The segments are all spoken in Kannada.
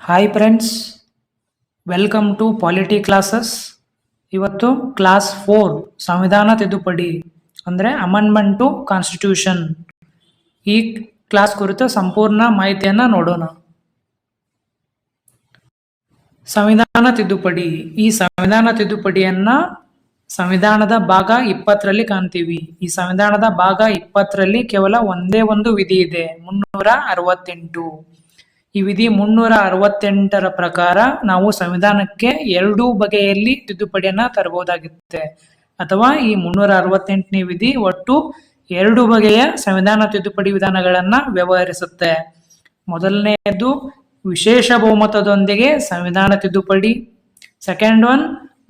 Hi friends, welcome to polity classes. ಇವತ್ತು ಕ್ಲಾಸ್ 4 ಸಂವಿಧಾನ ತಿದ್ದುಪಡಿ ಅಂದರೆ ಅಮೆಂಡ್ಮೆಂಟ್ ಟು ಕಾನ್ಸ್ಟಿಟ್ಯೂಷನ್. ಈ ಕ್ಲಾಸ್ ಕುರಿತು ಸಂಪೂರ್ಣ ಮಾಹಿತಿಯನ್ನು ನೋಡೋಣ. ಸಂವಿಧಾನ ತಿದ್ದುಪಡಿ. ಈ ಸಂವಿಧಾನ ತಿದ್ದುಪಡಿಯನ್ನು ಸಂವಿಧಾನದ ಭಾಗ 20ರಲ್ಲಿ ಕಾಣ್ತೀವಿ. ಈ ಸಂವಿಧಾನದ ಭಾಗ 20ರಲ್ಲಿ ಕೇವಲ ಒಂದೇ ಒಂದು ವಿಧಿ ಇದೆ, 368. ಈ ವಿಧಿ 368ರ ಪ್ರಕಾರ ನಾವು ಸಂವಿಧಾನಕ್ಕೆ 2 ಬಗೆಯಲ್ಲಿ ತಿದ್ದುಪಡಿಯನ್ನ ತರಬಹುದಾಗುತ್ತೆ, ಅಥವಾ ಈ 368ನೇ ವಿಧಿ ಒಟ್ಟು 2 ಬಗೆಯ ಸಂವಿಧಾನ ತಿದ್ದುಪಡಿ ವಿಧಾನಗಳನ್ನ ವ್ಯವಹರಿಸುತ್ತೆ. ಮೊದಲನೆಯದು ವಿಶೇಷ ಬಹುಮತದೊಂದಿಗೆ ಸಂವಿಧಾನ ತಿದ್ದುಪಡಿ. ಸೆಕೆಂಡ್ ಒನ್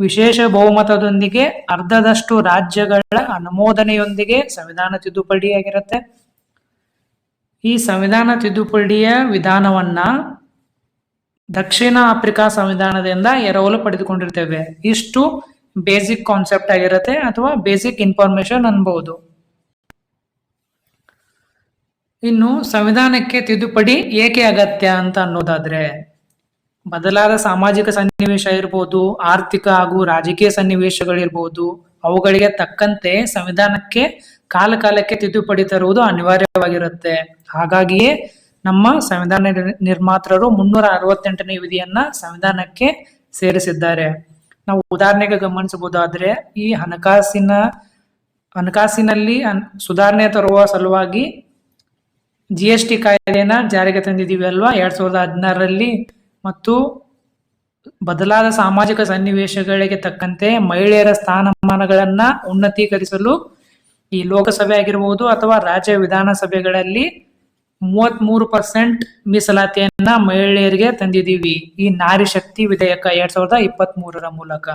ವಿಶೇಷ ಬಹುಮತದೊಂದಿಗೆ ಅರ್ಧದಷ್ಟು ರಾಜ್ಯಗಳ ಅನುಮೋದನೆಯೊಂದಿಗೆ ಸಂವಿಧಾನ ತಿದ್ದುಪಡಿಯಾಗಿರುತ್ತೆ. ಈ ಸಂವಿಧಾನ ತಿದ್ದುಪಡಿಯ ವಿಧಾನವನ್ನ ದಕ್ಷಿಣ ಆಫ್ರಿಕಾ ಸಂವಿಧಾನದಿಂದ ಎರವಲು ಪಡೆದುಕೊಂಡಿರ್ತೇವೆ. ಇಷ್ಟು ಬೇಸಿಕ್ ಕಾನ್ಸೆಪ್ಟ್ ಆಗಿರುತ್ತೆ, ಅಥವಾ ಬೇಸಿಕ್ ಇನ್ಫಾರ್ಮೇಶನ್ ಅನ್ಬಹುದು. ಇನ್ನು ಸಂವಿಧಾನಕ್ಕೆ ತಿದ್ದುಪಡಿ ಏಕೆ ಅಗತ್ಯ ಅಂತ ಅನ್ನೋದಾದ್ರೆ, ಬದಲಾದ ಸಾಮಾಜಿಕ ಸನ್ನಿವೇಶ ಇರ್ಬೋದು, ಆರ್ಥಿಕ ಹಾಗೂ ರಾಜಕೀಯ ಸನ್ನಿವೇಶಗಳಿರ್ಬೋದು, ಅವುಗಳಿಗೆ ತಕ್ಕಂತೆ ಸಂವಿಧಾನಕ್ಕೆ ಕಾಲಕ್ಕೆ ತಿದ್ದುಪಡಿ ತರುವುದು ಅನಿವಾರ್ಯವಾಗಿರುತ್ತೆ. ಹಾಗಾಗಿಯೇ ನಮ್ಮ ಸಂವಿಧಾನ ನಿರ್ಮಾತೃರು 368ನೇ ವಿಧಿಯನ್ನ ಸಂವಿಧಾನಕ್ಕೆ ಸೇರಿಸಿದ್ದಾರೆ. ನಾವು ಉದಾಹರಣೆಗೆ ಗಮನಿಸಬಹುದಾದ್ರೆ, ಈ ಹಣಕಾಸಿನಲ್ಲಿ ಸುಧಾರಣೆ ತರುವ ಸಲುವಾಗಿ GST ಕಾಯ್ದೆಯನ್ನ ಜಾರಿಗೆ ತಂದಿದ್ದೀವಿ ಅಲ್ವಾ 2016ರಲ್ಲಿ. ಮತ್ತು ಬದಲಾದ ಸಾಮಾಜಿಕ ಸನ್ನಿವೇಶಗಳಿಗೆ ತಕ್ಕಂತೆ ಮಹಿಳೆಯರ ಸ್ಥಾನಮಾನಗಳನ್ನ ಉನ್ನತೀಕರಿಸಲು ಈ ಲೋಕಸಭೆ ಆಗಿರಬಹುದು ಅಥವಾ ರಾಜ್ಯ ವಿಧಾನಸಭೆಗಳಲ್ಲಿ 33% ಮೀಸಲಾತಿಯನ್ನ ಮಹಿಳೆಯರಿಗೆ ತಂದಿದ್ದೀವಿ, ಈ ನಾರಿ ಶಕ್ತಿ ವಿಧೇಯಕ 2023ರ ಮೂಲಕ.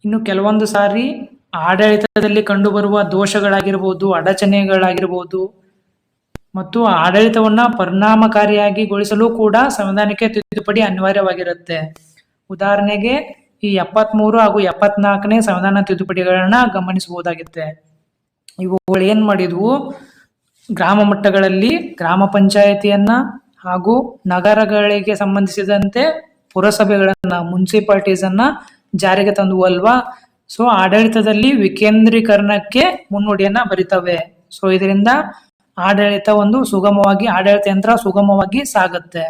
ಇನ್ನು ಕೆಲವೊಂದು ಸಾರಿ ಆಡಳಿತದಲ್ಲಿ ಕಂಡುಬರುವ ದೋಷಗಳಾಗಿರ್ಬೋದು, ಅಡಚಣೆಗಳಾಗಿರ್ಬೋದು, ಮತ್ತು ಆಡಳಿತವನ್ನ ಪರಿಣಾಮಕಾರಿಯಾಗಿ ಗೊಳಿಸಲು ಕೂಡ ಸಂವಿಧಾನಕ್ಕೆ ತಿದ್ದುಪಡಿ ಅನಿವಾರ್ಯವಾಗಿರುತ್ತೆ. ಉದಾಹರಣೆಗೆ ಈ 73 ಹಾಗೂ 74ನೇ ಸಂವಿಧಾನ ತಿದ್ದುಪಡಿಗಳನ್ನ ಗಮನಿಸಬಹುದಾಗುತ್ತೆ. ಇವುಗಳು ಏನ್ ಮಾಡಿದ್ವು, ಗ್ರಾಮ ಮಟ್ಟಗಳಲ್ಲಿ ಗ್ರಾಮ ಪಂಚಾಯತಿಯನ್ನ ಹಾಗೂ ನಗರಗಳಿಗೆ ಸಂಬಂಧಿಸಿದಂತೆ ಪುರಸಭೆಗಳನ್ನ, ಮುನ್ಸಿಪಾಲಿಟೀಸ್ ಅನ್ನ ಜಾರಿಗೆ ತಂದುವು ಅಲ್ವಾ. ಸೊ ಆಡಳಿತದಲ್ಲಿ ವಿಕೇಂದ್ರೀಕರಣಕ್ಕೆ ಮುನ್ನುಡಿಯನ್ನ ಬರಿತವೆ. ಸೊ ಇದರಿಂದ ಆಡಳಿತ ಯಂತ್ರ ಸುಗಮವಾಗಿ ಸಾಗುತ್ತೆ.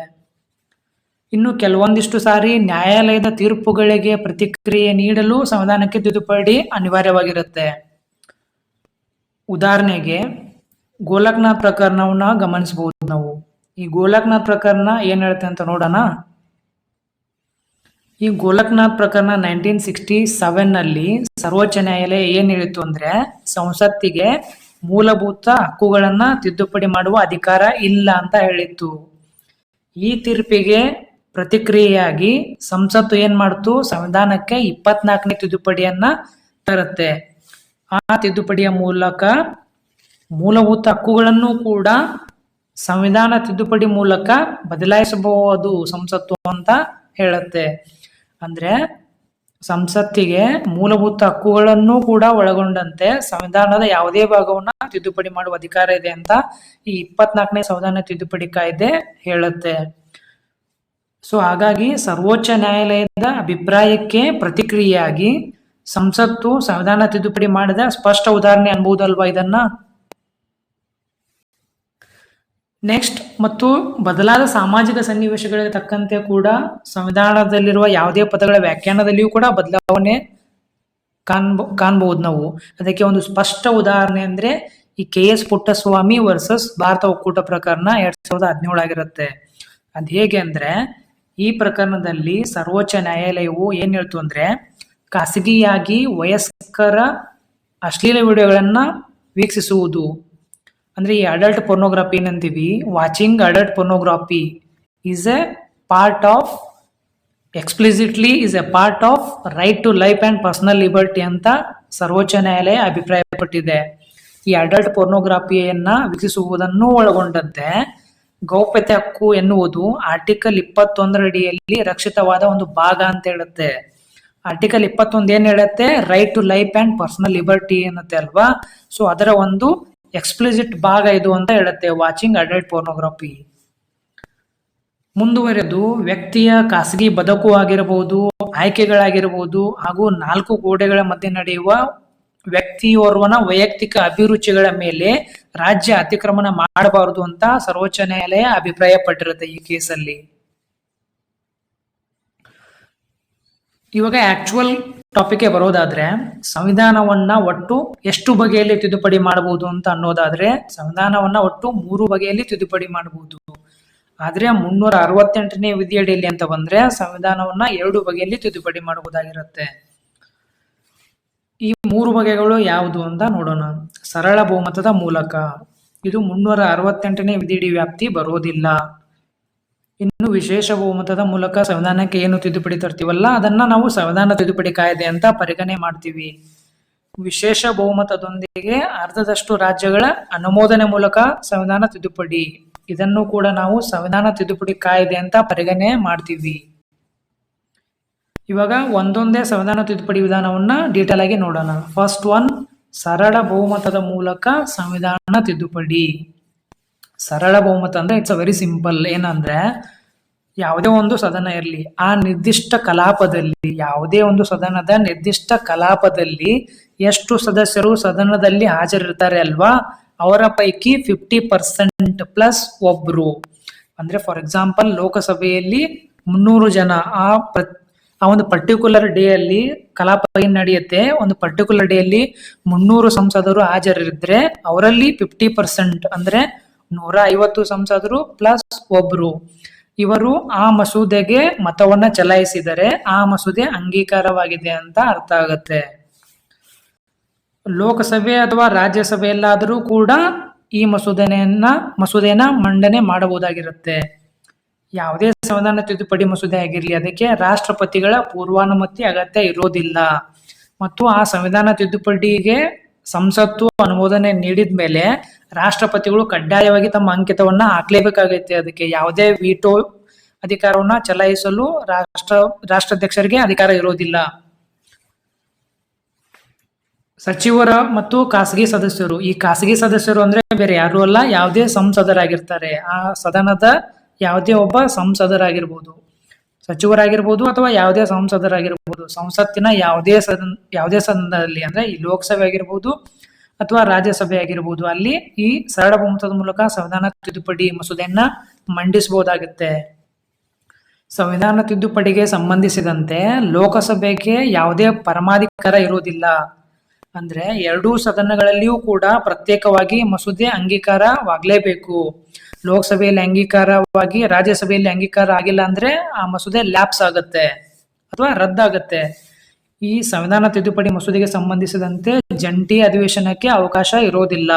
ಇನ್ನು ಕೆಲವೊಂದಿಷ್ಟು ಸಾರಿ ನ್ಯಾಯಾಲಯದ ತೀರ್ಪುಗಳಿಗೆ ಪ್ರತಿಕ್ರಿಯೆ ನೀಡಲು ಸಂವಿಧಾನಕ್ಕೆ ತಿದ್ದುಪಡಿ ಅನಿವಾರ್ಯವಾಗಿರುತ್ತೆ. ಉದಾಹರಣೆಗೆ ಗೋಲಕ್ನಾಥ್ ಪ್ರಕರಣವನ್ನ ಗಮನಿಸಬಹುದು ನಾವು. ಈ ಗೋಲಕ್ನಾಥ್ ಪ್ರಕರಣ ಏನ್ ಹೇಳುತ್ತೆ ಅಂತ ನೋಡೋಣ. ಈ ಗೋಲಕ್ನಾಥ್ ಪ್ರಕರಣ 1967ನಲ್ಲಿ ಸರ್ವೋಚ್ಚ ನ್ಯಾಯಾಲಯ ಏನ್ ಹೇಳಿತ್ತು ಅಂದ್ರೆ, ಸಂಸತ್ತಿಗೆ ಮೂಲಭೂತ ಹಕ್ಕುಗಳನ್ನ ತಿದ್ದುಪಡಿ ಮಾಡುವ ಅಧಿಕಾರ ಇಲ್ಲ ಅಂತ ಹೇಳಿತ್ತು. ಈ ತೀರ್ಪಿಗೆ ಪ್ರತಿಕ್ರಿಯೆಯಾಗಿ ಸಂಸತ್ತು ಏನ್ ಮಾಡ್ತು, ಸಂವಿಧಾನಕ್ಕೆ 24ನೇ ತಿದ್ದುಪಡಿಯನ್ನ ತರುತ್ತೆ. ಆ ತಿದ್ದುಪಡಿಯ ಮೂಲಕ ಮೂಲಭೂತ ಹಕ್ಕುಗಳನ್ನು ಕೂಡ ಸಂವಿಧಾನ ತಿದ್ದುಪಡಿ ಮೂಲಕ ಬದಲಾಯಿಸಬಹುದು ಸಂಸತ್ತು ಅಂತ ಹೇಳುತ್ತೆ. ಅಂದ್ರೆ ಸಂಸತ್ತಿಗೆ ಮೂಲಭೂತ ಹಕ್ಕುಗಳನ್ನು ಕೂಡ ಒಳಗೊಂಡಂತೆ ಸಂವಿಧಾನದ ಯಾವುದೇ ಭಾಗವನ್ನ ತಿದ್ದುಪಡಿ ಮಾಡುವ ಅಧಿಕಾರ ಇದೆ ಅಂತ ಈ 24ನೇ ಸಂವಿಧಾನ ತಿದ್ದುಪಡಿ ಕಾಯ್ದೆ ಹೇಳುತ್ತೆ. ಸೊ ಹಾಗಾಗಿ ಸರ್ವೋಚ್ಚ ನ್ಯಾಯಾಲಯದ ಅಭಿಪ್ರಾಯಕ್ಕೆ ಪ್ರತಿಕ್ರಿಯೆಯಾಗಿ ಸಂಸತ್ತು ಸಂವಿಧಾನ ತಿದ್ದುಪಡಿ ಮಾಡಿದ ಸ್ಪಷ್ಟ ಉದಾಹರಣೆ ಅನ್ಬಹುದಲ್ವಾ ಇದನ್ನ. ನೆಕ್ಸ್ಟ್, ಮತ್ತು ಬದಲಾದ ಸಾಮಾಜಿಕ ಸನ್ನಿವೇಶಗಳಿಗೆ ತಕ್ಕಂತೆ ಕೂಡ ಸಂವಿಧಾನದಲ್ಲಿರುವ ಯಾವುದೇ ಪದಗಳ ವ್ಯಾಖ್ಯಾನದಲ್ಲಿಯೂ ಕೂಡ ಬದಲಾವಣೆ ಕಾಣಬಹುದು ನಾವು. ಅದಕ್ಕೆ ಒಂದು ಸ್ಪಷ್ಟ ಉದಾಹರಣೆ ಅಂದ್ರೆ ಈ KS ಪುಟ್ಟಸ್ವಾಮಿ ವರ್ಸಸ್ ಭಾರತ ಒಕ್ಕೂಟ ಪ್ರಕರಣ 2017 ಆಗಿರುತ್ತೆ. ಅದ್ ಹೇಗೆ ಅಂದ್ರೆ, ಈ ಪ್ರಕರಣದಲ್ಲಿ ಸರ್ವೋಚ್ಚ ನ್ಯಾಯಾಲಯವು ಏನ್ ಹೇಳ್ತು ಅಂದ್ರೆ, ಖಾಸಗಿಯಾಗಿ ವಯಸ್ಕರ ಅಶ್ಲೀಲ ವಿಡಿಯೋಗಳನ್ನ ವೀಕ್ಷಿಸುವುದು ಅಂದ್ರೆ ಈ ಅಡಲ್ಟ್ ಪೊರ್ನೋಗ್ರಫಿ ಏನಂತೀವಿ, watching adult pornography is a part of explicitly is a part of right to life and personal liberty ಅಂತ ಸರ್ವೋಚ್ಚ ನ್ಯಾಯಾಲಯ ಅಭಿಪ್ರಾಯಪಟ್ಟಿದೆ. ಈ ಅಡಲ್ಟ್ ಪೊರ್ನೋಗ್ರಫಿಯನ್ನ ವೀಕ್ಷಿಸುವುದನ್ನು ಒಳಗೊಂಡಂತೆ ಗೌಪ್ಯತೆ ಹಕ್ಕು ಎನ್ನುವುದು ಆರ್ಟಿಕಲ್ 21 ಅಡಿಯಲ್ಲಿ ರಕ್ಷಿತವಾದ ಒಂದು ಭಾಗ ಅಂತ ಹೇಳುತ್ತೆ. ಆರ್ಟಿಕಲ್ 21 ಏನ್ ಹೇಳುತ್ತೆ, right to life and personal liberty ಅನ್ನತ್ತೆ ಅಲ್ವಾ. ಸೊ ಅದರ ಒಂದು ಎಕ್ಸ್ಪ್ಲಿಸಿಟ್ ಭಾಗ ಇದು ಅಂತ ಹೇಳುತ್ತೆ, ವಾಚಿಂಗ್ ಅಡಲ್ಟ್ ಪೋರ್ನೋಗ್ರಫಿ. ಮುಂದುವರೆದು ವ್ಯಕ್ತಿಯ ಖಾಸಗಿ ಬದುಕು ಆಗಿರಬಹುದು, ಆಯ್ಕೆಗಳಾಗಿರಬಹುದು ಹಾಗೂ ನಾಲ್ಕು ಗೋಡೆಗಳ ಮಧ್ಯೆ ನಡೆಯುವ ವ್ಯಕ್ತಿಯೋರ್ವನ ವೈಯಕ್ತಿಕ ಅಭಿರುಚಿಗಳ ಮೇಲೆ ರಾಜ್ಯ ಅತಿಕ್ರಮಣ ಮಾಡಬಾರದು ಅಂತ ಸರ್ವೋಚ್ಚ ನ್ಯಾಯಾಲಯ ಅಭಿಪ್ರಾಯ ಪಟ್ಟಿರುತ್ತೆ ಈ ಕೇಸಲ್ಲಿ. ಇವಾಗ ಆಕ್ಚುಯಲ್ ಟಾಪಿಕ್ಗೆ ಬರೋದಾದ್ರೆ, ಸಂವಿಧಾನವನ್ನ ಒಟ್ಟು ಎಷ್ಟು ಬಗೆಯಲ್ಲಿ ತಿದ್ದುಪಡಿ ಮಾಡಬಹುದು ಅಂತ ಅನ್ನೋದಾದ್ರೆ, ಸಂವಿಧಾನವನ್ನ ಒಟ್ಟು 3 ಬಗೆಯಲ್ಲಿ ತಿದ್ದುಪಡಿ ಮಾಡಬಹುದು. ಆದ್ರೆ 368ನೇ ವಿಧಿಯಡಿಯಲ್ಲಿ ಅಂತ ಬಂದ್ರೆ ಸಂವಿಧಾನವನ್ನ 2 ಬಗೆಯಲ್ಲಿ ತಿದ್ದುಪಡಿ ಮಾಡಬಹುದಾಗಿರುತ್ತೆ. ಈ 3 ಬಗೆಗಳು ಯಾವುದು ಅಂತ ನೋಡೋಣ. ಸರಳ ಬಹುಮತದ ಮೂಲಕ, ಇದು 368ನೇ ವಿಧಿಯಡಿ ವ್ಯಾಪ್ತಿ ಬರೋದಿಲ್ಲ. ಇನ್ನು ವಿಶೇಷ ಬಹುಮತದ ಮೂಲಕ ಸಂವಿಧಾನಕ್ಕೆ ಏನು ತಿದ್ದುಪಡಿ ತರ್ತೀವಲ್ಲ ಅದನ್ನ ನಾವು ಸಂವಿಧಾನ ತಿದ್ದುಪಡಿ ಕಾಯ್ದೆ ಅಂತ ಪರಿಗಣನೆ ಮಾಡ್ತೀವಿ. ವಿಶೇಷ ಬಹುಮತದೊಂದಿಗೆ ಅರ್ಧದಷ್ಟು ರಾಜ್ಯಗಳ ಅನುಮೋದನೆ ಮೂಲಕ ಸಂವಿಧಾನ ತಿದ್ದುಪಡಿ, ಇದನ್ನು ಕೂಡ ನಾವು ಸಂವಿಧಾನ ತಿದ್ದುಪಡಿ ಕಾಯ್ದೆ ಅಂತ ಪರಿಗಣನೆ ಮಾಡ್ತೀವಿ. ಇವಾಗ ಒಂದೊಂದೇ ಸಂವಿಧಾನ ತಿದ್ದುಪಡಿ ವಿಧಾನವನ್ನ ಡೀಟೇಲ್ ಆಗಿ ನೋಡೋಣ. ಫಸ್ಟ್ ಒನ್, ಸರಳ ಬಹುಮತದ ಮೂಲಕ ಸಂವಿಧಾನ ತಿದ್ದುಪಡಿ. ಸರಳ ಬಹುಮತ ಅಂದ್ರೆ ಇಟ್ಸ್ ಅ ವೆರಿ ಸಿಂಪಲ್. ಏನಂದ್ರೆ ಯಾವುದೇ ಒಂದು ಸದನ ಇರಲಿ, ಆ ನಿರ್ದಿಷ್ಟ ಕಲಾಪದಲ್ಲಿ, ಯಾವುದೇ ಒಂದು ಸದನದ ನಿರ್ದಿಷ್ಟ ಕಲಾಪದಲ್ಲಿ ಎಷ್ಟು ಸದಸ್ಯರು ಸದನದಲ್ಲಿ ಹಾಜರಿರ್ತಾರೆ ಅಲ್ವಾ, ಅವರ ಪೈಕಿ 50% ಪ್ಲಸ್ ಒಬ್ರು. ಅಂದ್ರೆ ಫಾರ್ ಎಕ್ಸಾಂಪಲ್ ಲೋಕಸಭೆಯಲ್ಲಿ 300 ಜನ ಆ ಒಂದು ಪರ್ಟಿಕ್ಯುಲರ್ ಡೇ ಅಲ್ಲಿ ಕಲಾಪ ಏನ್ ನಡೆಯುತ್ತೆ, ಒಂದು ಪರ್ಟಿಕ್ಯುಲರ್ ಡೇ ಅಲ್ಲಿ 300 ಸಂಸದರು ಹಾಜರಿದ್ರೆ ಅವರಲ್ಲಿ 50% ಅಂದ್ರೆ 150 ಸಂಸದರು ಪ್ಲಸ್ ಒಬ್ರು, ಇವರು ಆ ಮಸೂದೆಗೆ ಮತವನ್ನ ಚಲಾಯಿಸಿದರೆ ಆ ಮಸೂದೆ ಅಂಗೀಕಾರವಾಗಿದೆ ಅಂತ ಅರ್ಥ ಆಗುತ್ತೆ. ಲೋಕಸಭೆ ಅಥವಾ ರಾಜ್ಯಸಭೆಯಲ್ಲಾದರೂ ಕೂಡ ಈ ಮಸೂದೆಯನ್ನ ಮಂಡನೆ ಮಾಡಬಹುದಾಗಿರುತ್ತೆ. ಯಾವುದೇ ಸಂವಿಧಾನ ತಿದ್ದುಪಡಿ ಮಸೂದೆ ಆಗಿರಲಿ, ಅದಕ್ಕೆ ರಾಷ್ಟ್ರಪತಿಗಳ ಪೂರ್ವಾನುಮತಿ ಅಗತ್ಯ ಇರೋದಿಲ್ಲ. ಮತ್ತು ಆ ಸಂವಿಧಾನ ತಿದ್ದುಪಡಿಗೆ ಸಂಸತ್ತು ಅನುಮೋದನೆ ನೀಡಿದ ಮೇಲೆ ರಾಷ್ಟ್ರಪತಿಗಳು ಕಡ್ಡಾಯವಾಗಿ ತಮ್ಮ ಅಂಕಿತವನ್ನ ಹಾಕ್ಲೇಬೇಕಾಗೈತೆ. ಅದಕ್ಕೆ ಯಾವುದೇ ವೀಟೋ ಅಧಿಕಾರವನ್ನ ಚಲಾಯಿಸಲು ರಾಷ್ಟ್ರಾಧ್ಯಕ್ಷರಿಗೆ ಅಧಿಕಾರ ಇರೋದಿಲ್ಲ. ಸಚಿವರ ಮತ್ತು ಖಾಸಗಿ ಸದಸ್ಯರು, ಈ ಖಾಸಗಿ ಸದಸ್ಯರು ಅಂದ್ರೆ ಬೇರೆ ಯಾರು ಅಲ್ಲ, ಯಾವುದೇ ಸಂಸದರಾಗಿರ್ತಾರೆ. ಆ ಸದನದ ಯಾವುದೇ ಒಬ್ಬ ಸಂಸದರಾಗಿರ್ಬೋದು, ಸಚಿವರಾಗಿರ್ಬೋದು ಅಥವಾ ಯಾವುದೇ ಸಂಸದರಾಗಿರ್ಬೋದು, ಸಂಸತ್ತಿನ ಯಾವುದೇ ಸದನದಲ್ಲಿ ಅಂದ್ರೆ ಈ ಲೋಕಸಭೆ ಆಗಿರ್ಬೋದು ಅಥವಾ ರಾಜ್ಯಸಭೆ ಆಗಿರ್ಬೋದು, ಅಲ್ಲಿ ಈ ಸರಳ ಬಹುಮತದ ಮೂಲಕ ಸಂವಿಧಾನ ತಿದ್ದುಪಡಿ ಮಸೂದೆಯನ್ನ ಮಂಡಿಸಬಹುದಾಗುತ್ತೆ. ಸಂವಿಧಾನ ತಿದ್ದುಪಡಿಗೆ ಸಂಬಂಧಿಸಿದಂತೆ ಲೋಕಸಭೆಗೆ ಯಾವುದೇ ಪರಮಾಧಿಕಾರ ಇರೋದಿಲ್ಲ. ಅಂದ್ರೆ 2 ಸದನಗಳಲ್ಲಿಯೂ ಕೂಡ ಪ್ರತ್ಯೇಕವಾಗಿ ಮಸೂದೆ ಅಂಗೀಕಾರವಾಗಲೇಬೇಕು. ಲೋಕಸಭೆಯಲ್ಲಿ ಅಂಗೀಕಾರವಾಗಿ ರಾಜ್ಯಸಭೆಯಲ್ಲಿ ಅಂಗೀಕಾರ ಆಗಿಲ್ಲ ಅಂದ್ರೆ ಆ ಮಸೂದೆ ಲ್ಯಾಪ್ಸ್ ಆಗುತ್ತೆ ಅಥವಾ ರದ್ದಾಗತ್ತೆ. ಈ ಸಂವಿಧಾನ ತಿದ್ದುಪಡಿ ಮಸೂದೆಗೆ ಸಂಬಂಧಿಸಿದಂತೆ ಜಂಟಿ ಅಧಿವೇಶನಕ್ಕೆ ಅವಕಾಶ ಇರೋದಿಲ್ಲ.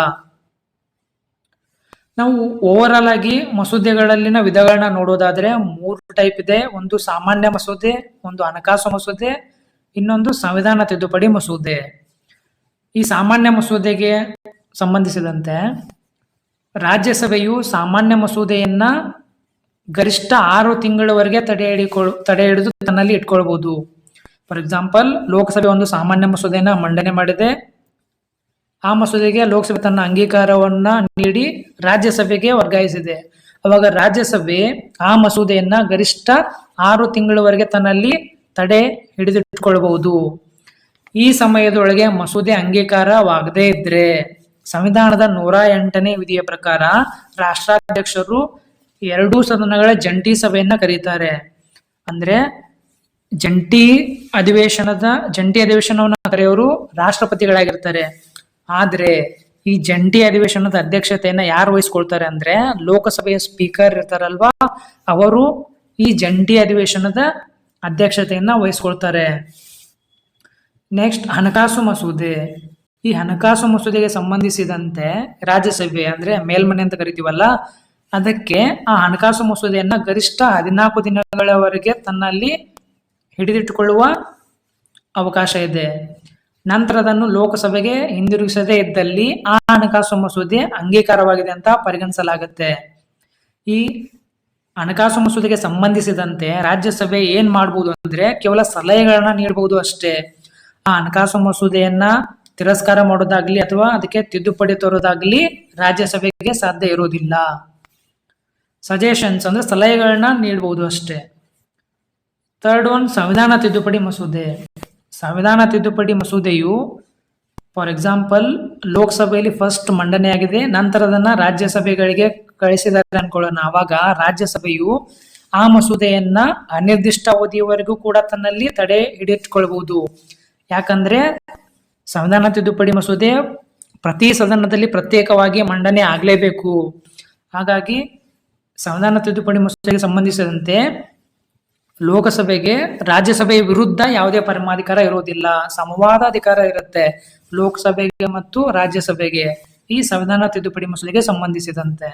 ನಾವು ಓವರ್ ಆಲ್ ಆಗಿ ಮಸೂದೆಗಳಲ್ಲಿನ ವಿಧಗಳನ್ನ ನೋಡೋದಾದ್ರೆ 3 ಟೈಪ್ ಇದೆ. ಒಂದು ಸಾಮಾನ್ಯ ಮಸೂದೆ, ಒಂದು ಹಣಕಾಸು ಮಸೂದೆ, ಇನ್ನೊಂದು ಸಂವಿಧಾನ ತಿದ್ದುಪಡಿ ಮಸೂದೆ. ಈ ಸಾಮಾನ್ಯ ಮಸೂದೆಗೆ ಸಂಬಂಧಿಸಿದಂತೆ ರಾಜ್ಯಸಭೆಯು ಸಾಮಾನ್ಯ ಮಸೂದೆಯನ್ನ ಗರಿಷ್ಠ 6 ತಿಂಗಳವರೆಗೆ ತಡೆ ಹಿಡಿದು ತನ್ನಲ್ಲಿ ಇಟ್ಕೊಳ್ಬಹುದು. ಫಾರ್ ಎಕ್ಸಾಂಪಲ್ ಲೋಕಸಭೆ ಒಂದು ಸಾಮಾನ್ಯ ಮಸೂದೆಯನ್ನ ಮಂಡನೆ ಮಾಡಿದೆ, ಆ ಮಸೂದೆಗೆ ಲೋಕಸಭೆ ತನ್ನ ಅಂಗೀಕಾರವನ್ನ ನೀಡಿ ರಾಜ್ಯಸಭೆಗೆ ವರ್ಗಾಯಿಸಿದೆ. ಅವಾಗ ರಾಜ್ಯಸಭೆ ಆ ಮಸೂದೆಯನ್ನ ಗರಿಷ್ಠ 6 ತಿಂಗಳವರೆಗೆ ತನ್ನಲ್ಲಿ ತಡೆ ಹಿಡಿದಿಟ್ಕೊಳ್ಬಹುದು. ಈ ಸಮಯದೊಳಗೆ ಮಸೂದೆ ಅಂಗೀಕಾರವಾಗದೇ ಇದ್ರೆ ಸಂವಿಧಾನದ 108ನೇ ವಿಧಿಯ ಪ್ರಕಾರ ರಾಷ್ಟ್ರಾಧ್ಯಕ್ಷರು 2 ಸದನಗಳ ಜಂಟಿ ಸಭೆಯನ್ನ ಕರೀತಾರೆ. ಅಂದ್ರೆ ಜಂಟಿ ಅಧಿವೇಶನವನ್ನ ಕರೆಯೋರು ರಾಷ್ಟ್ರಪತಿಗಳಾಗಿರ್ತಾರೆ. ಆದ್ರೆ ಈ ಜಂಟಿ ಅಧಿವೇಶನದ ಅಧ್ಯಕ್ಷತೆಯನ್ನ ಯಾರು ವಹಿಸ್ಕೊಳ್ತಾರೆ ಅಂದ್ರೆ ಲೋಕಸಭೆಯ ಸ್ಪೀಕರ್ ಇರ್ತಾರಲ್ವಾ, ಅವರು ಈ ಜಂಟಿ ಅಧಿವೇಶನದ ಅಧ್ಯಕ್ಷತೆಯನ್ನ ವಹಿಸ್ಕೊಳ್ತಾರೆ. ನೆಕ್ಸ್ಟ್ ಹಣಕಾಸು ಮಸೂದೆ. ಈ ಹಣಕಾಸು ಮಸೂದೆಗೆ ಸಂಬಂಧಿಸಿದಂತೆ ರಾಜ್ಯಸಭೆ ಅಂದ್ರೆ ಮೇಲ್ಮನೆ ಅಂತ ಕರಿತೀವಲ್ಲ, ಅದಕ್ಕೆ ಆ ಹಣಕಾಸು ಮಸೂದೆಯನ್ನ ಗರಿಷ್ಠ 14 ದಿನಗಳವರೆಗೆ ತನ್ನಲ್ಲಿ ಹಿಡಿದಿಟ್ಟುಕೊಳ್ಳುವ ಅವಕಾಶ ಇದೆ. ನಂತರ ಅದನ್ನು ಲೋಕಸಭೆಗೆ ಹಿಂದಿರುಗಿಸದೇ ಇದ್ದಲ್ಲಿ ಆ ಹಣಕಾಸು ಮಸೂದೆ ಅಂಗೀಕಾರವಾಗಿದೆ ಅಂತ ಪರಿಗಣಿಸಲಾಗುತ್ತೆ. ಈ ಹಣಕಾಸು ಮಸೂದೆಗೆ ಸಂಬಂಧಿಸಿದಂತೆ ರಾಜ್ಯಸಭೆ ಏನ್ ಮಾಡಬಹುದು ಅಂದ್ರೆ ಕೇವಲ ಸಲಹೆಗಳನ್ನ ನೀಡಬಹುದು ಅಷ್ಟೇ. ಆ ಹಣಕಾಸು ಮಸೂದೆಯನ್ನ ತಿರಸ್ಕಾರ ಮಾಡೋದಾಗ್ಲಿ ಅಥವಾ ಅದಕ್ಕೆ ತಿದ್ದುಪಡಿ ತರೋದಾಗ್ಲಿ ರಾಜ್ಯಸಭೆಗೆ ಸಾಧ್ಯ ಇರೋದಿಲ್ಲ. ಸಜೆಷನ್ಸ್ ಅಂದ್ರೆ ಸಲಹೆಗಳನ್ನ ನೀಡಬಹುದು ಅಷ್ಟೇ. ಥರ್ಡ್ ಒನ್ ಸಂವಿಧಾನ ತಿದ್ದುಪಡಿ ಮಸೂದೆ. ಸಂವಿಧಾನ ತಿದ್ದುಪಡಿ ಮಸೂದೆಯು ಫಾರ್ ಎಕ್ಸಾಂಪಲ್ ಲೋಕಸಭೆಯಲ್ಲಿ ಫಸ್ಟ್ ಮಂಡನೆಯಾಗಿದೆ, ನಂತರ ಅದನ್ನ ರಾಜ್ಯಸಭೆಗಳಿಗೆ ಕಳಿಸಿದ್ದಾರೆ ಅನ್ಕೊಳ್ಳೋಣ. ಅವಾಗ ರಾಜ್ಯಸಭೆಯು ಆ ಮಸೂದೆಯನ್ನ ಅನಿರ್ದಿಷ್ಟ ಅವಧಿಯವರೆಗೂ ಕೂಡ ತನ್ನಲ್ಲಿ ತಡೆ ಹಿಡಿದಿಟ್ಕೊಳ್ಬಹುದು. ಯಾಕಂದ್ರೆ ಸಂವಿಧಾನ ತಿದ್ದುಪಡಿ ಮಸೂದೆ ಪ್ರತಿ ಸದನದಲ್ಲಿ ಪ್ರತ್ಯೇಕವಾಗಿ ಮಂಡನೆ ಆಗಲೇಬೇಕು. ಹಾಗಾಗಿ ಸಂವಿಧಾನ ತಿದ್ದುಪಡಿ ಮಸೂದೆಗೆ ಸಂಬಂಧಿಸಿದಂತೆ ಲೋಕಸಭೆಗೆ ರಾಜ್ಯಸಭೆಯ ವಿರುದ್ಧ ಯಾವುದೇ ಪರಮಾಧಿಕಾರ ಇರೋದಿಲ್ಲ, ಸಮವಾದ ಅಧಿಕಾರ ಇರುತ್ತೆ ಲೋಕಸಭೆಗೆ ಮತ್ತು ರಾಜ್ಯಸಭೆಗೆ ಈ ಸಂವಿಧಾನ ತಿದ್ದುಪಡಿ ಮಸೂದೆಗೆ ಸಂಬಂಧಿಸಿದಂತೆ.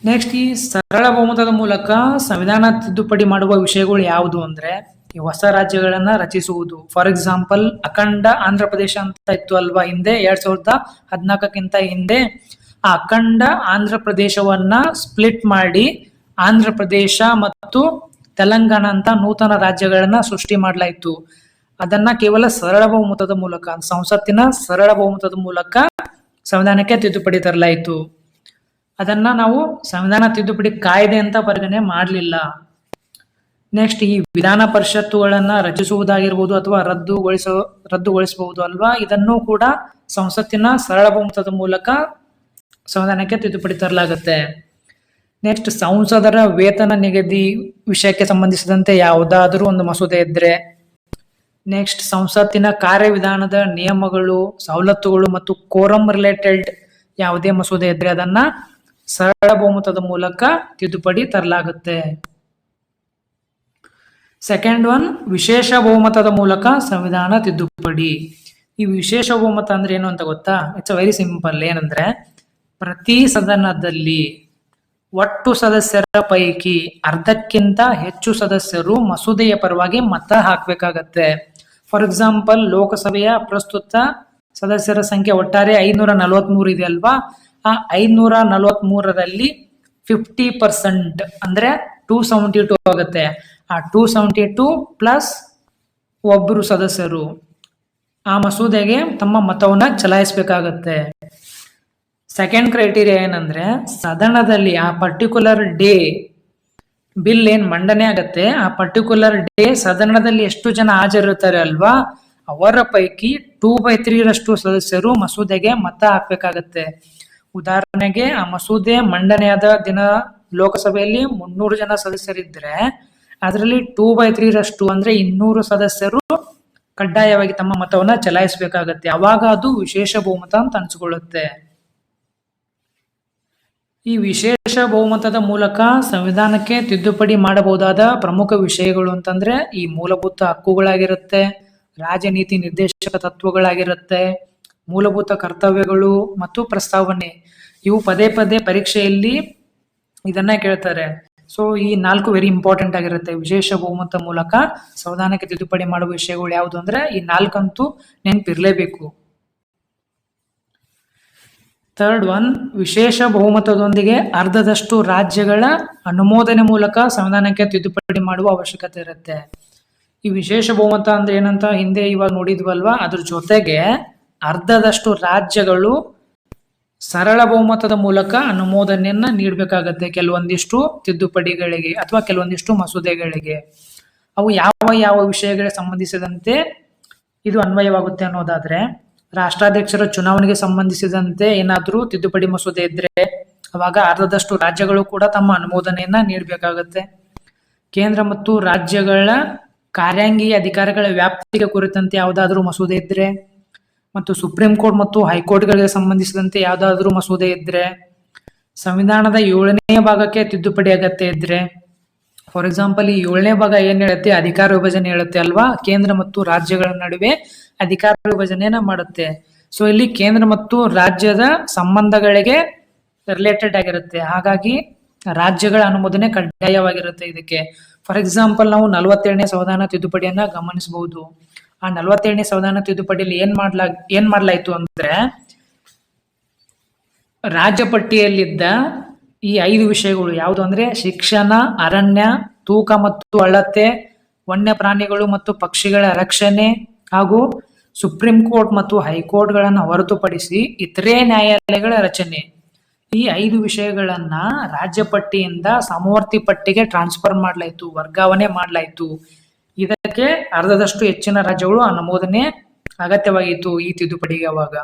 ನೆಕ್ಸ್ಟ್, ಈ ಸರಳ ಬಹುಮತದ ಮೂಲಕ ಸಂವಿಧಾನ ತಿದ್ದುಪಡಿ ಮಾಡುವ ವಿಷಯಗಳು ಯಾವುದು ಅಂದ್ರೆ ಈ ಹೊಸ ರಾಜ್ಯಗಳನ್ನ ರಚಿಸುವುದು. ಫಾರ್ ಎಕ್ಸಾಂಪಲ್ ಅಖಂಡ ಆಂಧ್ರ ಪ್ರದೇಶ ಅಂತ ಇತ್ತು ಅಲ್ವಾ ಹಿಂದೆ 2014ಕ್ಕಿಂತ ಹಿಂದೆ. ಆ ಅಖಂಡ ಆಂಧ್ರ ಪ್ರದೇಶವನ್ನ ಸ್ಪ್ಲಿಟ್ ಮಾಡಿ ಆಂಧ್ರ ಪ್ರದೇಶ ಮತ್ತು ತೆಲಂಗಾಣ ಅಂತ ನೂತನ ರಾಜ್ಯಗಳನ್ನ ಸೃಷ್ಟಿ ಮಾಡಲಾಯಿತು. ಅದನ್ನ ಕೇವಲ ಸರಳ ಬಹುಮತದ ಮೂಲಕ, ಸಂಸತ್ತಿನ ಸರಳ ಬಹುಮತದ ಮೂಲಕ ಸಂವಿಧಾನಕ್ಕೆ ತಿದ್ದುಪಡಿ ತರಲಾಯಿತು. ಅದನ್ನ ನಾವು ಸಂವಿಧಾನ ತಿದ್ದುಪಡಿ ಕಾಯ್ದೆ ಅಂತ ಪರಿಗಣನೆ ಮಾಡಲಿಲ್ಲ. ನೆಕ್ಸ್ಟ್, ಈ ವಿಧಾನ ಪರಿಷತ್ತುಗಳನ್ನ ರಚಿಸುವುದಾಗಿರ್ಬೋದು ಅಥವಾ ರದ್ದುಗೊಳಿಸಬಹುದು ಅಲ್ವಾ, ಇದನ್ನು ಕೂಡ ಸಂಸತ್ತಿನ ಸರಳ ಬಹುಮತದ ಮೂಲಕ ಸಂವಿಧಾನಕ್ಕೆ ತಿದ್ದುಪಡಿ ತರಲಾಗುತ್ತೆ. ನೆಕ್ಸ್ಟ್, ಸಂಸದರ ವೇತನ ನಿಗದಿ ವಿಷಯಕ್ಕೆ ಸಂಬಂಧಿಸಿದಂತೆ ಯಾವುದಾದರೂ ಒಂದು ಮಸೂದೆ ಇದ್ರೆ, ನೆಕ್ಸ್ಟ್ ಸಂಸತ್ತಿನ ಕಾರ್ಯವಿಧಾನದ ನಿಯಮಗಳು, ಸವಲತ್ತುಗಳು ಮತ್ತು ಕೋರಂ ರಿಲೇಟೆಡ್ ಯಾವುದೇ ಮಸೂದೆ ಇದ್ರೆ ಅದನ್ನ ಸರಳ ಬಹುಮತದ ಮೂಲಕ ತಿದ್ದುಪಡಿ ತರಲಾಗುತ್ತೆ. ಸೆಕೆಂಡ್ ಒನ್, ವಿಶೇಷ ಬಹುಮತದ ಮೂಲಕ ಸಂವಿಧಾನ ತಿದ್ದುಪಡಿ. ಈ ವಿಶೇಷ ಬಹುಮತ ಅಂದ್ರೆ ಏನು ಅಂತ ಗೊತ್ತಾ? It's very simple. ಏನಂದ್ರೆ ಪ್ರತಿ ಸದನದಲ್ಲಿ ಒಟ್ಟು ಸದಸ್ಯರ ಪೈಕಿ ಅರ್ಧಕ್ಕಿಂತ ಹೆಚ್ಚು ಸದಸ್ಯರು ಮಸೂದೆಯ ಪರವಾಗಿ ಮತ ಹಾಕಬೇಕಾಗತ್ತೆ. ಫಾರ್ ಎಕ್ಸಾಂಪಲ್ ಲೋಕಸಭೆಯ ಪ್ರಸ್ತುತ ಸದಸ್ಯರ ಸಂಖ್ಯೆ ಒಟ್ಟಾರೆ 543 ಇದೆ ಅಲ್ವಾ. ಆ 543ರಲ್ಲಿ 50% ಅಂದ್ರೆ 272 ಆಗುತ್ತೆ. ಆ 272 ಪ್ಲಸ್ ಒಬ್ಬರು ಸದಸ್ಯರು ಆ ಮಸೂದೆಗೆ ತಮ್ಮ ಮತವನ್ನ ಚಲಾಯಿಸಬೇಕಾಗತ್ತೆ. ಸೆಕೆಂಡ್ ಕ್ರೈಟೀರಿಯಾ ಏನಂದ್ರೆ ಸದನದಲ್ಲಿ ಆ ಪರ್ಟಿಕ್ಯುಲರ್ ಡೇ ಬಿಲ್ ಏನ್ ಮಂಡನೆ ಆಗತ್ತೆ, ಆ ಪರ್ಟಿಕ್ಯುಲರ್ ಡೇ ಸದನದಲ್ಲಿ ಎಷ್ಟು ಜನ ಹಾಜರಿರ್ತಾರೆ ಅಲ್ವಾ, ಅವರ ಪೈಕಿ 2/3 ಸದಸ್ಯರು ಮಸೂದೆಗೆ ಮತ ಹಾಕ್ಬೇಕಾಗತ್ತೆ. ಉದಾಹರಣೆಗೆ ಆ ಮಸೂದೆ ಮಂಡನೆಯಾದ ದಿನ ಲೋಕಸಭೆಯಲ್ಲಿ 300 ಜನ ಸದಸ್ಯರಿದ್ರೆ ಅದರಲ್ಲಿ 2/3 ಅಂದ್ರೆ 200 ಸದಸ್ಯರು ಕಡ್ಡಾಯವಾಗಿ ತಮ್ಮ ಮತವನ್ನ ಚಲಾಯಿಸಬೇಕಾಗತ್ತೆ. ಅವಾಗ ಅದು ವಿಶೇಷ ಬಹುಮತ ಅಂತ ಅನ್ಸ್ಕೊಳ್ಳುತ್ತೆ. ಈ ವಿಶೇಷ ಬಹುಮತದ ಮೂಲಕ ಸಂವಿಧಾನಕ್ಕೆ ತಿದ್ದುಪಡಿ ಮಾಡಬಹುದಾದ ಪ್ರಮುಖ ವಿಷಯಗಳು ಅಂತಂದ್ರೆ ಈ ಮೂಲಭೂತ ಹಕ್ಕುಗಳಾಗಿರುತ್ತೆ, ರಾಜನೀತಿ ನಿರ್ದೇಶಕ ತತ್ವಗಳಾಗಿರುತ್ತೆ, ಮೂಲಭೂತ ಕರ್ತವ್ಯಗಳು ಮತ್ತು ಪ್ರಸ್ತಾವನೆ. ಇವು ಪದೇ ಪದೇ ಪರೀಕ್ಷೆಯಲ್ಲಿ ಇದನ್ನ ಕೇಳ್ತಾರೆ. ಸೊ ಈ 4 ವೆರಿ ಇಂಪಾರ್ಟೆಂಟ್ ಆಗಿರುತ್ತೆ. ವಿಶೇಷ ಬಹುಮತ ಮೂಲಕ ಸಂವಿಧಾನಕ್ಕೆ ತಿದ್ದುಪಡಿ ಮಾಡುವ ವಿಷಯಗಳು ಯಾವುದು ಅಂದ್ರೆ ಈ 4 ಅಂತೂ ನೆನಪಿರ್ಲೇಬೇಕು. ಥರ್ಡ್ ಒನ್, ವಿಶೇಷ ಬಹುಮತದೊಂದಿಗೆ ಅರ್ಧದಷ್ಟು ರಾಜ್ಯಗಳ ಅನುಮೋದನೆ ಮೂಲಕ ಸಂವಿಧಾನಕ್ಕೆ ತಿದ್ದುಪಡಿ ಮಾಡುವ ಅವಶ್ಯಕತೆ ಇರುತ್ತೆ. ಈ ವಿಶೇಷ ಬಹುಮತ ಅಂದ್ರೆ ಏನಂತ ಹಿಂದೆ ಇವಾಗ ನೋಡಿದ್ವಲ್ವಾ, ಅದ್ರ ಜೊತೆಗೆ ಅರ್ಧದಷ್ಟು ರಾಜ್ಯಗಳು ಸರಳ ಬಹುಮತದ ಮೂಲಕ ಅನುಮೋದನೆಯನ್ನ ನೀಡಬೇಕಾಗತ್ತೆ ಕೆಲವೊಂದಿಷ್ಟು ತಿದ್ದುಪಡಿಗಳಿಗೆ ಅಥವಾ ಕೆಲವೊಂದಿಷ್ಟು ಮಸೂದೆಗಳಿಗೆ. ಅವು ಯಾವ ಯಾವ ವಿಷಯಗಳಿಗೆ ಸಂಬಂಧಿಸಿದಂತೆ ಇದು ಅನ್ವಯವಾಗುತ್ತೆ ಅನ್ನೋದಾದ್ರೆ, ರಾಷ್ಟ್ರಾಧ್ಯಕ್ಷರ ಚುನಾವಣೆಗೆ ಸಂಬಂಧಿಸಿದಂತೆ ಏನಾದ್ರೂ ತಿದ್ದುಪಡಿ ಮಸೂದೆ ಇದ್ರೆ ಅವಾಗ ಅರ್ಧದಷ್ಟು ರಾಜ್ಯಗಳು ಕೂಡ ತಮ್ಮ ಅನುಮೋದನೆಯನ್ನ ನೀಡಬೇಕಾಗತ್ತೆ. ಕೇಂದ್ರ ಮತ್ತು ರಾಜ್ಯಗಳ ಕಾರ್ಯಾಂಗೀಯ ಅಧಿಕಾರಗಳ ವ್ಯಾಪ್ತಿಗೆ ಕುರಿತಂತೆ ಯಾವುದಾದ್ರೂ ಮಸೂದೆ ಇದ್ರೆ, ಮತ್ತು ಸುಪ್ರೀಂ ಕೋರ್ಟ್ ಮತ್ತು ಹೈಕೋರ್ಟ್ಗಳಿಗೆ ಸಂಬಂಧಿಸಿದಂತೆ ಯಾವುದಾದ್ರೂ ಮಸೂದೆ ಇದ್ರೆ, ಸಂವಿಧಾನದ 7ನೇ ಭಾಗಕ್ಕೆ ತಿದ್ದುಪಡಿ ಅಗತ್ಯ ಇದ್ರೆ, ಫಾರ್ ಎಕ್ಸಾಂಪಲ್ ಈ 7ನೇ ಭಾಗ ಏನ್ ಹೇಳುತ್ತೆ, ಅಧಿಕಾರ ವಿಭಜನೆ ಹೇಳುತ್ತೆ ಅಲ್ವಾ, ಕೇಂದ್ರ ಮತ್ತು ರಾಜ್ಯಗಳ ನಡುವೆ ಅಧಿಕಾರ ವಿಭಜನೆಯನ್ನ ಮಾಡುತ್ತೆ. ಸೊ ಇಲ್ಲಿ ಕೇಂದ್ರ ಮತ್ತು ರಾಜ್ಯದ ಸಂಬಂಧಗಳಿಗೆ ರಿಲೇಟೆಡ್ ಆಗಿರುತ್ತೆ. ಹಾಗಾಗಿ ರಾಜ್ಯಗಳ ಅನುಮೋದನೆ ಕಡ್ಡಾಯವಾಗಿರುತ್ತೆ ಇದಕ್ಕೆ. ಫಾರ್ ಎಕ್ಸಾಂಪಲ್ ನಾವು 47ನೇ ಸಂವಿಧಾನ ತಿದ್ದುಪಡಿಯನ್ನ ಗಮನಿಸಬಹುದು. ಆ 47ನೇ ಸಂವಿಧಾನ ತಿದ್ದುಪಡಿಯಲ್ಲಿ ಏನ್ ಮಾಡ್ಲಾಯ್ತು ಅಂದ್ರೆ, ರಾಜ್ಯ ಪಟ್ಟಿಯಲ್ಲಿದ್ದ ಈ 5 ವಿಷಯಗಳು ಯಾವುದು ಅಂದ್ರೆ ಶಿಕ್ಷಣ, ಅರಣ್ಯ, ತೂಕ ಮತ್ತು ಅಳತೆ, ವನ್ಯ ಪ್ರಾಣಿಗಳು ಮತ್ತು ಪಕ್ಷಿಗಳ ರಕ್ಷಣೆ ಹಾಗೂ ಸುಪ್ರೀಂ ಕೋರ್ಟ್ ಮತ್ತು ಹೈಕೋರ್ಟ್ಗಳನ್ನು ಹೊರತುಪಡಿಸಿ ಇತರೆ ನ್ಯಾಯಾಲಯಗಳ ರಚನೆ. ಈ 5 ವಿಷಯಗಳನ್ನ ರಾಜ್ಯ ಪಟ್ಟಿಯಿಂದ ಸಮವರ್ತಿ ಪಟ್ಟಿಗೆ ಟ್ರಾನ್ಸ್ಫರ್ ಮಾಡಲಾಯಿತು, ವರ್ಗಾವಣೆ ಮಾಡಲಾಯಿತು. ಇದಕ್ಕೆ ಅರ್ಧದಷ್ಟು ಹೆಚ್ಚಿನ ರಾಜ್ಯಗಳು ಅನುಮೋದನೆ ಅಗತ್ಯವಾಗಿತ್ತು ಈ ತಿದ್ದುಪಡಿಗೆ ಅವಾಗ.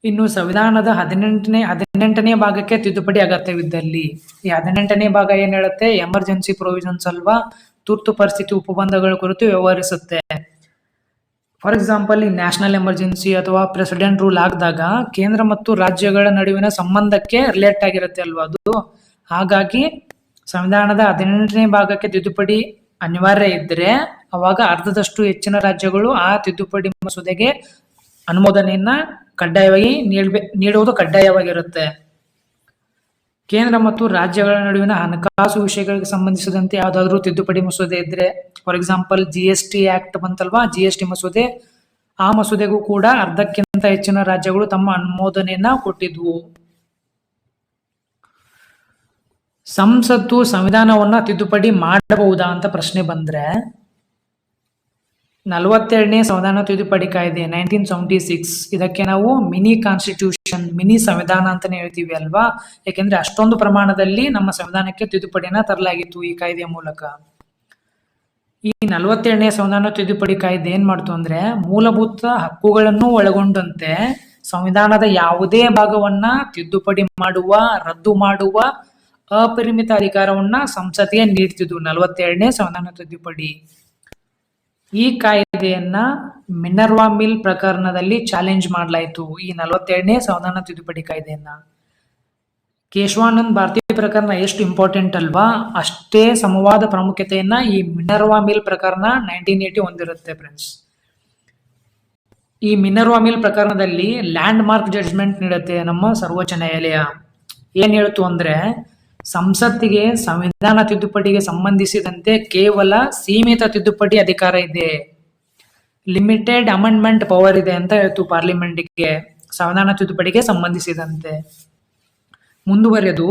ಇನ್ನು ಸಂವಿಧಾನದ 18ನೇ ಭಾಗಕ್ಕೆ ತಿದ್ದುಪಡಿ ಅಗತ್ಯವಿದ್ದಲ್ಲಿ, ಈ 18ನೇ ಭಾಗ ಏನ್ ಹೇಳುತ್ತೆ, ಎಮರ್ಜೆನ್ಸಿ ಪ್ರೊವಿಷನ್ಸ್ ಅಲ್ವಾ, ತುರ್ತು ಪರಿಸ್ಥಿತಿ ಉಪಬಂಧಗಳ ಕುರಿತು ವ್ಯವಹರಿಸುತ್ತೆ. ಫಾರ್ ಎಕ್ಸಾಂಪಲ್, ಈ ನ್ಯಾಷನಲ್ ಎಮರ್ಜೆನ್ಸಿ ಅಥವಾ ಪ್ರೆಸಿಡೆಂಟ್ ರೂಲ್ ಆಗಿದಾಗ ಕೇಂದ್ರ ಮತ್ತು ರಾಜ್ಯಗಳ ನಡುವಿನ ಸಂಬಂಧಕ್ಕೆ ರಿಲೇಟ್ ಆಗಿರುತ್ತೆ ಅಲ್ವಾ ಅದು. ಹಾಗಾಗಿ ಸಂವಿಧಾನದ 18ನೇ ಭಾಗಕ್ಕೆ ತಿದ್ದುಪಡಿ ಅನಿವಾರ್ಯ ಇದ್ರೆ ಅವಾಗ ಅರ್ಧದಷ್ಟು ಹೆಚ್ಚಿನ ರಾಜ್ಯಗಳು ಆ ತಿದ್ದುಪಡಿ ಮಸೂದೆಗೆ ಅನುಮೋದನೆಯನ್ನ ಕಡ್ಡಾಯವಾಗಿ ನೀಡುವುದು ಕಡ್ಡಾಯವಾಗಿರುತ್ತೆ. ಕೇಂದ್ರ ಮತ್ತು ರಾಜ್ಯಗಳ ನಡುವಿನ ಹಣಕಾಸು ವಿಷಯಗಳಿಗೆ ಸಂಬಂಧಿಸಿದಂತೆ ಯಾವ್ದಾದ್ರು ತಿದ್ದುಪಡಿ ಮಸೂದೆ ಇದ್ರೆ, ಫಾರ್ ಎಕ್ಸಾಂಪಲ್ GST ಆಕ್ಟ್ ಬಂತಲ್ವಾ, GST ಮಸೂದೆ, ಆ ಮಸೂದೆಗೂ ಕೂಡ ಅರ್ಧಕ್ಕಿಂತ ಹೆಚ್ಚಿನ ರಾಜ್ಯಗಳು ತಮ್ಮ ಅನುಮೋದನೆಯನ್ನ ಕೊಟ್ಟಿದ್ವು. ಸಂಸತ್ತು ಸಂವಿಧಾನವನ್ನ ತಿದ್ದುಪಡಿ ಮಾಡಬಹುದಾ ಅಂತ ಪ್ರಶ್ನೆ ಬಂದ್ರೆ, 42ನೇ ಸಂವಿಧಾನ ತಿದ್ದುಪಡಿ ಕಾಯ್ದೆ 1976, ಇದಕ್ಕೆ ನಾವು ಮಿನಿ ಕಾನ್ಸ್ಟಿಟ್ಯೂಷನ್, ಮಿನಿ ಸಂವಿಧಾನ ಅಂತಾನೆ ಹೇಳ್ತೀವಿ ಅಲ್ವಾ, ಯಾಕೆಂದ್ರೆ ಅಷ್ಟೊಂದು ಪ್ರಮಾಣದಲ್ಲಿ ನಮ್ಮ ಸಂವಿಧಾನಕ್ಕೆ ತಿದ್ದುಪಡಿನ ತರಲಾಗಿತ್ತು ಈ ಕಾಯ್ದೆಯ ಮೂಲಕ. ಈ 42ನೇ ಸಂವಿಧಾನ ತಿದ್ದುಪಡಿ ಕಾಯ್ದೆ ಏನ್ ಮಾಡ್ತು ಅಂದ್ರೆ, ಮೂಲಭೂತ ಹಕ್ಕುಗಳನ್ನು ಒಳಗೊಂಡಂತೆ ಸಂವಿಧಾನದ ಯಾವುದೇ ಭಾಗವನ್ನ ತಿದ್ದುಪಡಿ ಮಾಡುವ, ರದ್ದು ಮಾಡುವ ಅಪರಿಮಿತ ಅಧಿಕಾರವನ್ನ ಸಂಸತ್ತಿಗೆ ನೀಡ್ತಿದ್ವು 42ನೇ ಸಂವಿಧಾನ ತಿದ್ದುಪಡಿ. ಈ ಕಾಯ್ದೆಯನ್ನ ಮಿನರ್ವಾ ಮಿಲ್ ಪ್ರಕರಣದಲ್ಲಿ ಚಾಲೆಂಜ್ ಮಾಡಲಾಯಿತು, ಈ 42ನೇ ಸಂವಿಧಾನ ತಿದ್ದುಪಡಿ ಕಾಯ್ದೆಯನ್ನ. ಕೇಶವಾನಂದ್ ಭಾರತಿ ಪ್ರಕರಣ ಎಷ್ಟು ಇಂಪಾರ್ಟೆಂಟ್ ಅಲ್ವಾ, ಅಷ್ಟೇ ಸಮವಾದ ಪ್ರಾಮುಖ್ಯತೆಯನ್ನ ಈ ಮಿನರ್ವಾ ಮಿಲ್ ಪ್ರಕರಣ 1980 ಹೊಂದಿರುತ್ತೆ ಫ್ರೆಂಡ್ಸ್. ಈ ಮಿನರ್ವಾ ಮಿಲ್ ಪ್ರಕರಣದಲ್ಲಿ ಲ್ಯಾಂಡ್ ಮಾರ್ಕ್ ಜಡ್ಜ್ಮೆಂಟ್ ನೀಡುತ್ತೆ ನಮ್ಮ ಸರ್ವೋಚ್ಚ ನ್ಯಾಯಾಲಯ. ಏನ್ ಹೇಳ್ತು ಅಂದ್ರೆ, ಸಂಸತ್ತಿಗೆ ಸಂವಿಧಾನ ತಿದ್ದುಪಡಿಗೆ ಸಂಬಂಧಿಸಿದಂತೆ ಕೇವಲ ಸೀಮಿತ ತಿದ್ದುಪಡಿ ಅಧಿಕಾರ ಇದೆ, ಲಿಮಿಟೆಡ್ ಅಮೆಂಡ್ಮೆಂಟ್ ಪವರ್ ಇದೆ ಅಂತ ಹೇಳ್ತು ಪಾರ್ಲಿಮೆಂಟ್ಗೆ ಸಂವಿಧಾನ ತಿದ್ದುಪಡಿಗೆ ಸಂಬಂಧಿಸಿದಂತೆ. ಮುಂದುವರೆದು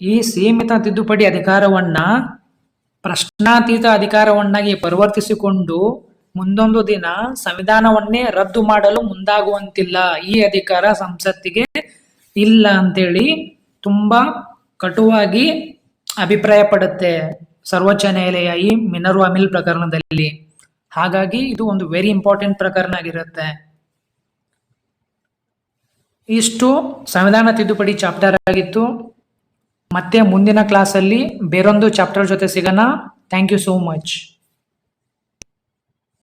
ಈ ಸೀಮಿತ ತಿದ್ದುಪಡಿ ಅಧಿಕಾರವನ್ನ ಪ್ರಶ್ನಾತೀತ ಅಧಿಕಾರವನ್ನಾಗಿ ಪರಿವರ್ತಿಸಿಕೊಂಡು ಮುಂದೊಂದು ದಿನ ಸಂವಿಧಾನವನ್ನೇ ರದ್ದು ಮಾಡಲು ಮುಂದಾಗುವಂತಿಲ್ಲ, ಈ ಅಧಿಕಾರ ಸಂಸತ್ತಿಗೆ ಇಲ್ಲ ಅಂತೇಳಿ ತುಂಬಾ ಕಟುವಾಗಿ ಅಭಿಪ್ರಾಯ ಪಡುತ್ತೆ ಸರ್ವೋಚ್ಚ ನ್ಯಾಯಾಲಯ ಈ ಮಿನರ್ವಾ ಮಿಲ್ ಪ್ರಕರಣದಲ್ಲಿ. ಹಾಗಾಗಿ ಇದು ಒಂದು ವೆರಿ ಇಂಪಾರ್ಟೆಂಟ್ ಪ್ರಕರಣ ಆಗಿರುತ್ತೆ. ಇಷ್ಟು ಸಂವಿಧಾನ ತಿದ್ದುಪಡಿ ಚಾಪ್ಟರ್ ಆಗಿತ್ತು. ಮತ್ತೆ ಮುಂದಿನ ಕ್ಲಾಸಲ್ಲಿ ಬೇರೊಂದು ಚಾಪ್ಟರ್ ಜೊತೆ ಸಿಗೋಣ. Thank you so much.